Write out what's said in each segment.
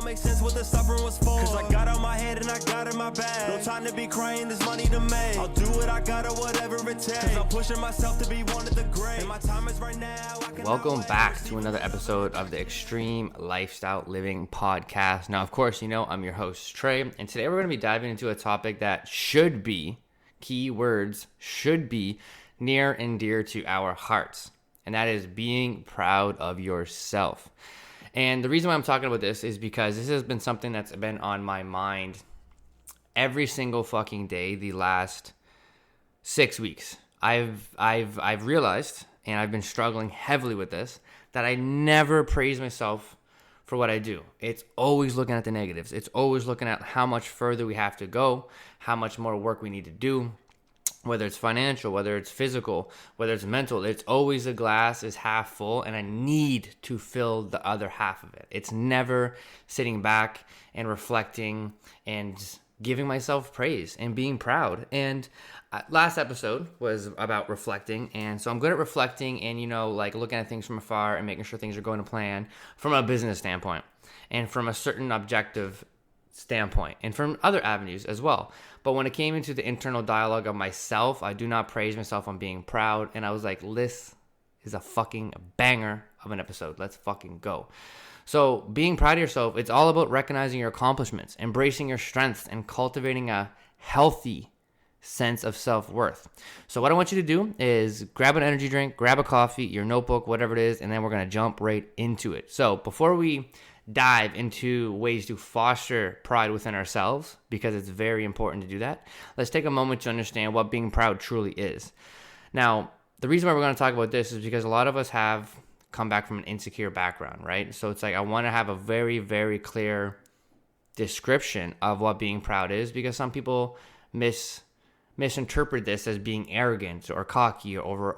make sense what the suffering was for. Cause I got out my head and I got in my bag. No time to be crying, there's money to make. I'll do what I gotta, whatever it takes. Cause I'm pushing myself to be one of the great. And my time is right now. Welcome back to another episode of the Extreme Lifestyle Living Podcast. Now, of course, you know I'm your host, Trey. And today we're going to be diving into a topic that should be, key words, should be near and dear to our hearts. And that is being proud of yourself. And the reason why I'm talking about this is because this has been something that's been on my mind every single fucking day the last 6 weeks. I've realized, and I've been struggling heavily with this, that I never praise myself for what I do. It's always looking at the negatives. It's always looking at how much further we have to go, how much more work we need to do. Whether it's financial, whether it's physical, whether it's mental, it's always the glass is half full and I need to fill the other half of it. It's never sitting back and reflecting and giving myself praise and being proud. And last episode was about reflecting. And so I'm good at reflecting and, like looking at things from afar and making sure things are going to plan from a business standpoint and from a certain objective standpoint and from other avenues as well. But when it came into the internal dialogue of myself, I do not praise myself on being proud. And I was like, this is a fucking banger of an episode. Let's fucking go. So being proud of yourself, it's all about recognizing your accomplishments, embracing your strengths, and cultivating a healthy sense of self-worth. So what I want you to do is grab an energy drink, grab a coffee, your notebook, whatever it is, and then we're going to jump right into it. So before we dive into ways to foster pride within ourselves, because it's very important to do that, let's take a moment to understand what being proud truly is. Now, the reason why we're going to talk about this is because a lot of us have come back from an insecure background, right? So it's like I want to have a very, very clear description of what being proud is, because some people misinterpret this as being arrogant or cocky or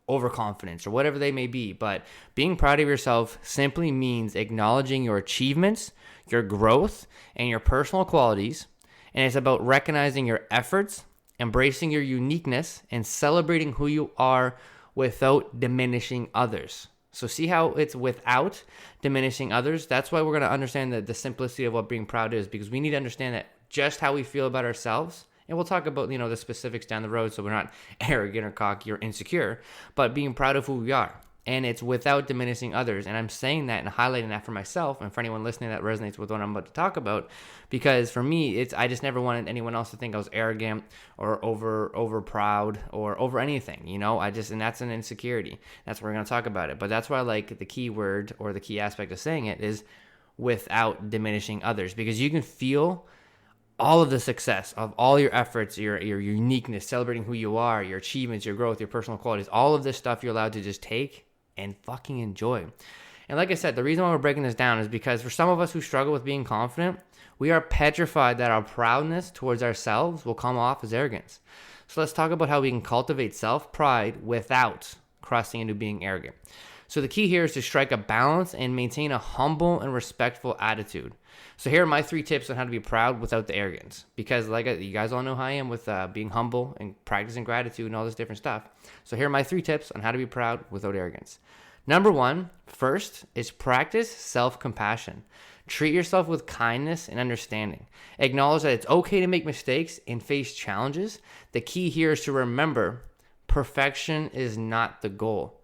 overconfidence or whatever they may be. But being proud of yourself simply means acknowledging your achievements, your growth, and your personal qualities. And it's about recognizing your efforts, embracing your uniqueness, and celebrating who you are without diminishing others. So see how it's without diminishing others? That's why we're going to understand the simplicity of what being proud is, because we need to understand that just how we feel about ourselves. And we'll talk about, the specifics down the road so we're not arrogant or cocky or insecure, but being proud of who we are. And it's without diminishing others. And I'm saying that and highlighting that for myself and for anyone listening that resonates with what I'm about to talk about. Because for me, I just never wanted anyone else to think I was arrogant or over proud or over anything, and that's an insecurity. That's where we're going to talk about it. But that's why I like the key word or the key aspect of saying it is without diminishing others, because you can feel all of the success of all your efforts, your uniqueness, celebrating who you are, your achievements, your growth, your personal qualities, all of this stuff you're allowed to just take and fucking enjoy. And like I said, the reason why we're breaking this down is because for some of us who struggle with being confident, we are petrified that our proudness towards ourselves will come off as arrogance. So let's talk about how we can cultivate self-pride without crossing into being arrogant. So the key here is to strike a balance and maintain a humble and respectful attitude. So here are my 3 tips on how to be proud without the arrogance. Because like you guys all know how I am with being humble and practicing gratitude and all this different stuff. So here are my 3 tips on how to be proud without arrogance. Number 1, first, is practice self-compassion. Treat yourself with kindness and understanding. Acknowledge that it's okay to make mistakes and face challenges. The key here is to remember perfection is not the goal.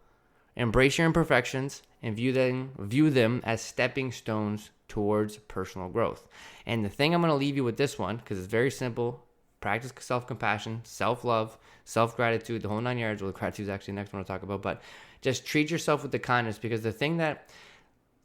Embrace your imperfections and view them as stepping stones towards personal growth. And the thing I'm going to leave you with this one, because it's very simple: practice self-compassion, self-love, self-gratitude, the whole 9 yards. Well, gratitude is actually the next one I'll talk about, but just treat yourself with the kindness, because the thing that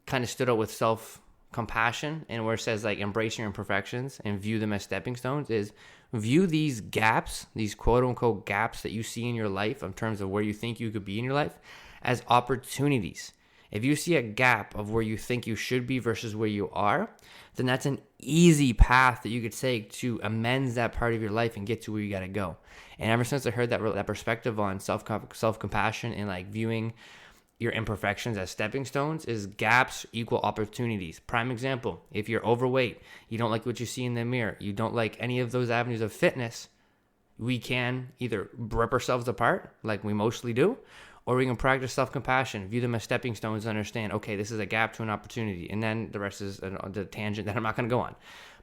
kind of stood out with self-compassion and where it says like embrace your imperfections and view them as stepping stones is view these gaps, these quote-unquote gaps that you see in your life in terms of where you think you could be in your life, as opportunities. If you see a gap of where you think you should be versus where you are, then that's an easy path that you could take to amend that part of your life and get to where you got to go. And ever since I heard that perspective on self-compassion and like viewing your imperfections as stepping stones, is gaps equal opportunities. Prime example, if you're overweight, you don't like what you see in the mirror, you don't like any of those avenues of fitness, we can either rip ourselves apart like we mostly do, Or we can practice self-compassion, view them as stepping stones, and understand, okay, this is a gap to an opportunity. And then the rest is the tangent that I'm not going to go on.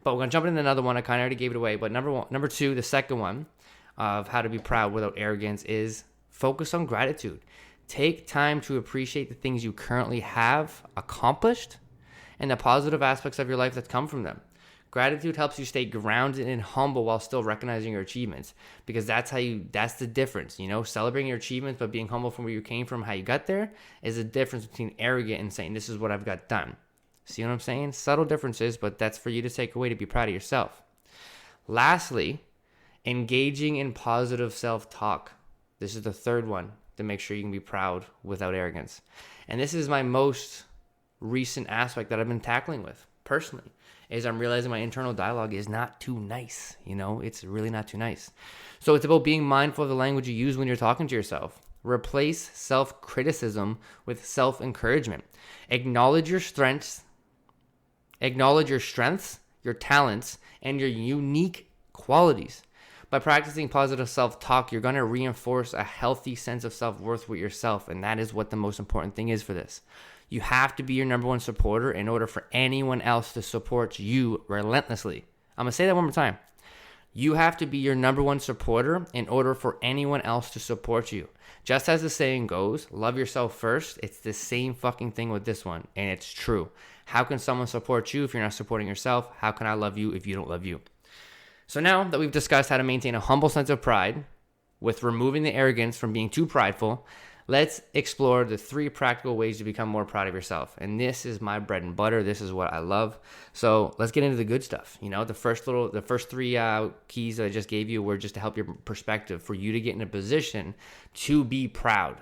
But we're going to jump into another one. I kind of already gave it away. But number two, the second one of how to be proud without arrogance is focus on gratitude. Take time to appreciate the things you currently have accomplished and the positive aspects of your life that come from them. Gratitude helps you stay grounded and humble while still recognizing your achievements, because that's the difference, celebrating your achievements, but being humble from where you came from, how you got there, is the difference between arrogant and saying, this is what I've got done. See what I'm saying? Subtle differences, but that's for you to take away to be proud of yourself. Lastly, engaging in positive self-talk. This is the third one to make sure you can be proud without arrogance. And this is my most recent aspect that I've been tackling with personally, is I'm realizing my internal dialogue is not too nice. It's really not too nice. So it's about being mindful of the language you use when you're talking to yourself. Replace self-criticism with self-encouragement. Acknowledge your strengths, your talents, and your unique qualities. By practicing positive self-talk, you're going to reinforce a healthy sense of self-worth with yourself, and that is what the most important thing is for this. You have to be your number one supporter in order for anyone else to support you relentlessly. I'm going to say that one more time. You have to be your number one supporter in order for anyone else to support you. Just as the saying goes, love yourself first. It's the same fucking thing with this one, and it's true. How can someone support you if you're not supporting yourself? How can I love you if you don't love you? So now that we've discussed how to maintain a humble sense of pride with removing the arrogance from being too prideful, let's explore the 3 practical ways to become more proud of yourself. And this is my bread and butter. This is what I love. So let's get into the good stuff. The first 3 keys that I just gave you were just to help your perspective for you to get in a position to be proud,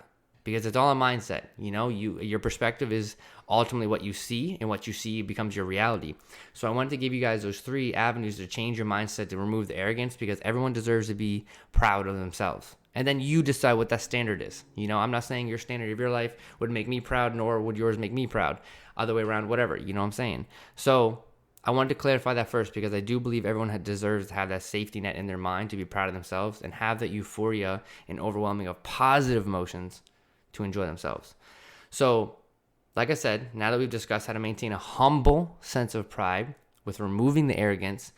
because it's all a mindset. Your perspective is ultimately what you see, and what you see becomes your reality. So I wanted to give you guys those 3 avenues to change your mindset, to remove the arrogance, because everyone deserves to be proud of themselves. And then you decide what that standard is. I'm not saying your standard of your life would make me proud, nor would yours make me proud. Other way around, whatever, you know what I'm saying? So I wanted to clarify that first, because I do believe everyone deserves to have that safety net in their mind to be proud of themselves and have that euphoria and overwhelming of positive emotions to enjoy themselves. So, like I said, now that we've discussed how to maintain a humble sense of pride with removing the arrogance,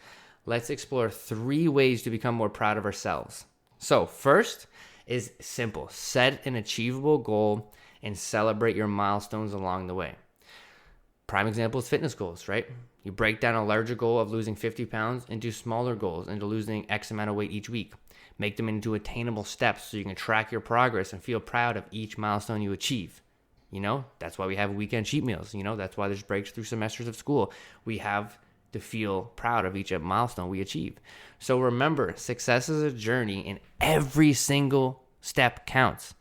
let's explore 3 ways to become more proud of ourselves. So first is simple. Set an achievable goal and celebrate your milestones along the way. Prime example is fitness goals, right? You break down a larger goal of losing 50 pounds into smaller goals, into losing X amount of weight each week. Make them into attainable steps so you can track your progress and feel proud of each milestone you achieve. That's why we have weekend cheat meals. That's why there's breaks through semesters of school. We have to feel proud of each milestone we achieve. So remember, success is a journey, and every single step counts.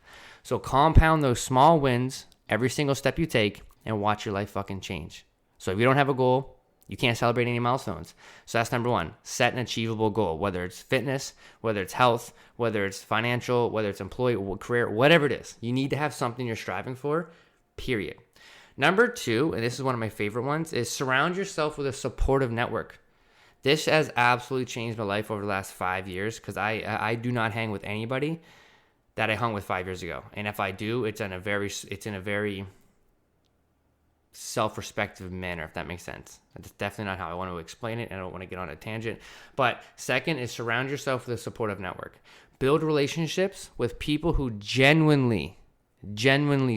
So compound those small wins every single step you take and watch your life fucking change. So if you don't have a goal, you can't celebrate any milestones. So that's number 1. Set an achievable goal, whether it's fitness, whether it's health, whether it's financial, whether it's employee, career, whatever it is. You need to have something you're striving for, period. Number 2, and this is one of my favorite ones, is surround yourself with a supportive network. This has absolutely changed my life over the last 5 years, because I do not hang with anybody that I hung with 5 years ago. And if I do, it's in a very self-respective manner, if that makes sense. That's definitely not how I want to explain it, and I don't want to get on a tangent. But second is surround yourself with a supportive network. Build relationships with people who genuinely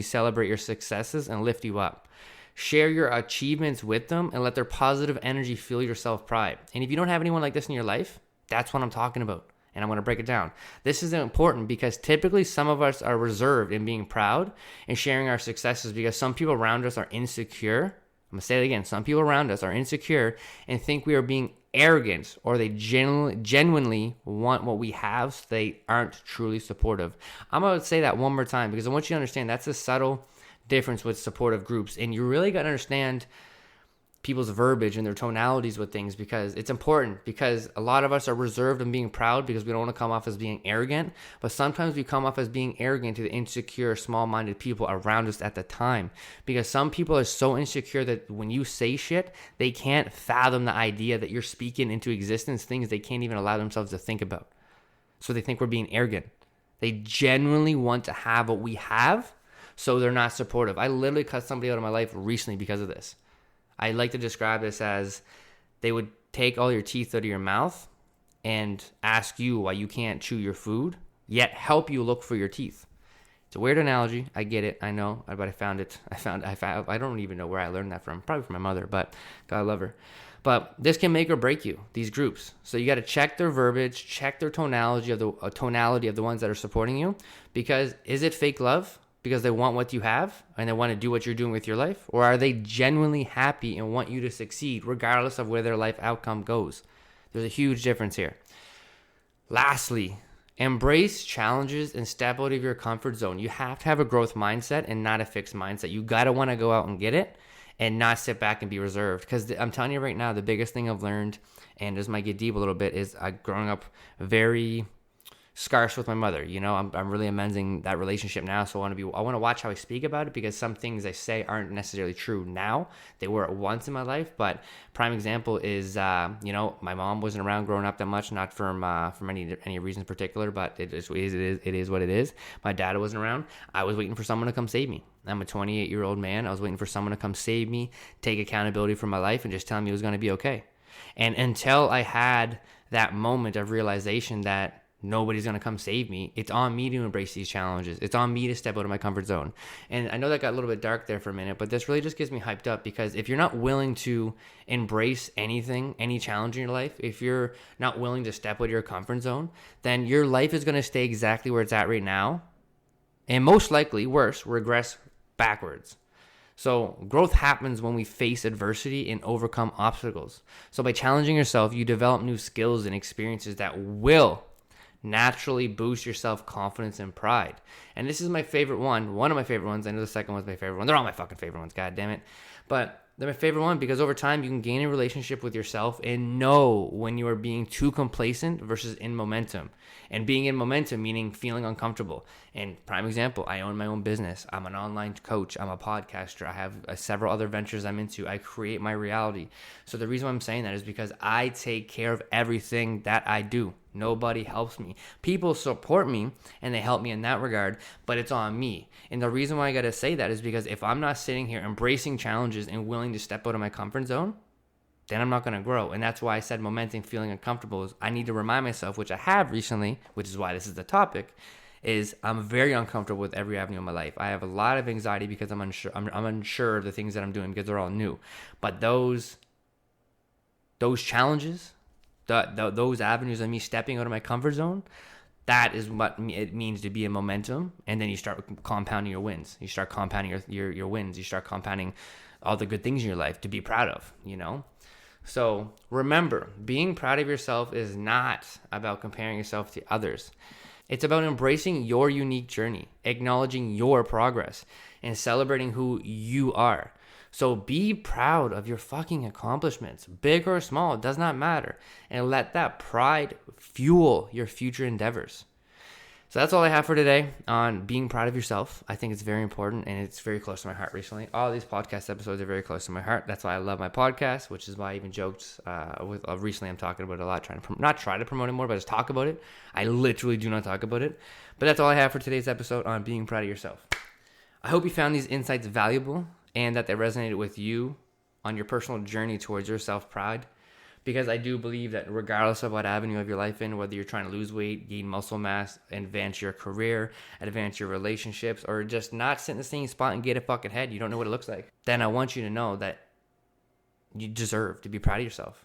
celebrate your successes and lift you up. Share your achievements with them and let their positive energy fuel your self-pride. And if you don't have anyone like this in your life, that's what I'm talking about. And I'm going to break it down. This is important because typically some of us are reserved in being proud and sharing our successes, because some people around us are insecure. I'm going to say it again. Some people around us are insecure and think we are being arrogant, or they genuinely want what we have, so they aren't truly supportive. I'm going to say that one more time, because I want you to understand that's a subtle difference with supportive groups. And you really got to understand people's verbiage and their tonalities with things, because it's important, because a lot of us are reserved in being proud because we don't want to come off as being arrogant, but sometimes we come off as being arrogant to the insecure, small-minded people around us at the time, because some people are so insecure that when you say shit, they can't fathom the idea that you're speaking into existence things they can't even allow themselves to think about. So they think we're being arrogant. They genuinely want to have what we have, so they're not supportive. I literally cut somebody out of my life recently because of this. I like to describe this as they would take all your teeth out of your mouth and ask you why you can't chew your food, yet help you look for your teeth. It's a weird analogy. I get it. I know, but I found it. I don't even know where I learned that from. Probably from my mother, but God, I love her. But this can make or break you, these groups. So you got to check their verbiage, check their tonality of the ones that are supporting you. Because is it fake love because they want what you have and they want to do what you're doing with your life? Or are they genuinely happy and want you to succeed regardless of where their life outcome goes? There's a huge difference here. Lastly, embrace challenges and step out of your comfort zone. You have to have a growth mindset and not a fixed mindset. You got to want to go out and get it and not sit back and be reserved. Because I'm telling you right now, the biggest thing I've learned, and this might get deep a little bit, is growing up very scarce with my mother. You know, I'm really amending that relationship now. So I want to watch how I speak about it, because some things I say aren't necessarily true now. They were at once in my life. But prime example is, you know, my mom wasn't around growing up that much, not from any reason in particular, but it is what it is. My dad wasn't around. I was waiting for someone to come save me. I'm a 28-year-old man. I was waiting for someone to come save me, take accountability for my life, and just tell me it was going to be okay. And until I had that moment of realization that nobody's going to come save me, it's on me to embrace these challenges. It's on me to step out of my comfort zone. And I know that got a little bit dark there for a minute, but this really just gets me hyped up, because if you're not willing to embrace anything, any challenge in your life, if you're not willing to step out of your comfort zone, then your life is going to stay exactly where it's at right now. And most likely, worse, regress backwards. So growth happens when we face adversity and overcome obstacles. So by challenging yourself, you develop new skills and experiences that will naturally boost your self-confidence and pride. And this is my favorite one of my favorite ones. I know the second one's my favorite one. They're all my fucking favorite ones, god damn it. But they're my favorite one because over time you can gain a relationship with yourself and know when you are being too complacent versus in momentum. And being in momentum meaning feeling uncomfortable. And prime example, I own my own business. I'm an online coach. I'm a podcaster. I have several other ventures I'm into. I create my reality. So the reason why I'm saying that is because I take care of everything that I do. Nobody helps me. People support me and they help me in that regard, but it's on me. And the reason why I got to say that is because if I'm not sitting here embracing challenges and willing to step out of my comfort zone, then I'm not going to grow. And that's why I said momentum, feeling uncomfortable, is I need to remind myself, which I have recently, which is why this is the topic, is I'm very uncomfortable with every avenue of my life. I have a lot of anxiety because I'm unsure. I'm unsure of the things that I'm doing because they're all new. But those challenges, those avenues of me stepping out of my comfort zone, that is what it means to be in momentum. And then you start compounding your wins. You start compounding your wins. You start compounding all the good things in your life to be proud of, you know? So remember, being proud of yourself is not about comparing yourself to others. It's about embracing your unique journey, acknowledging your progress, and celebrating who you are. So be proud of your fucking accomplishments, big or small, it does not matter. And let that pride fuel your future endeavors. So that's all I have for today on being proud of yourself. I think it's very important and it's very close to my heart recently. All these podcast episodes are very close to my heart. That's why I love my podcast, which is why I even joked recently I'm talking about it a lot, not try to promote it more, but just talk about it. I literally do not talk about it. But that's all I have for today's episode on being proud of yourself. I hope you found these insights valuable and that they resonated with you on your personal journey towards your self-pride. Because I do believe that regardless of what avenue of your life in, whether you're trying to lose weight, gain muscle mass, advance your career, advance your relationships, or just not sit in the same spot and get a fucking head, you don't know what it looks like, then I want you to know that you deserve to be proud of yourself.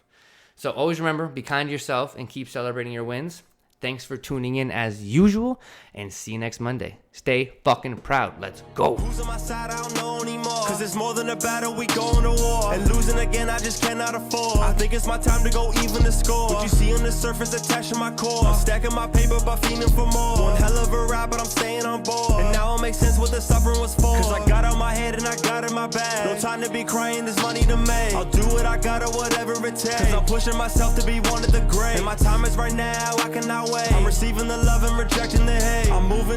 So always remember, be kind to yourself and keep celebrating your wins. Thanks for tuning in as usual, and see you next Monday. Stay fucking proud. Let's go. Who's on my side? I don't know anymore. Cause it's more than a battle, we going to war. And losing again, I just cannot afford. I think it's my time to go even the score. What you see on the surface attached to my core. I'm stacking my paper by feeling for more. One hell of a ride, but I'm staying on board. And now it makes sense what the suffering was for. Cause I got out my head and I got in my bag. No time to be crying, there's money to make. I'll do what I gotta, whatever it takes. Cause I'm pushing myself to be one of the great. And my time is right now, I cannot wait. I'm receiving the love and rejecting the hate. I'm moving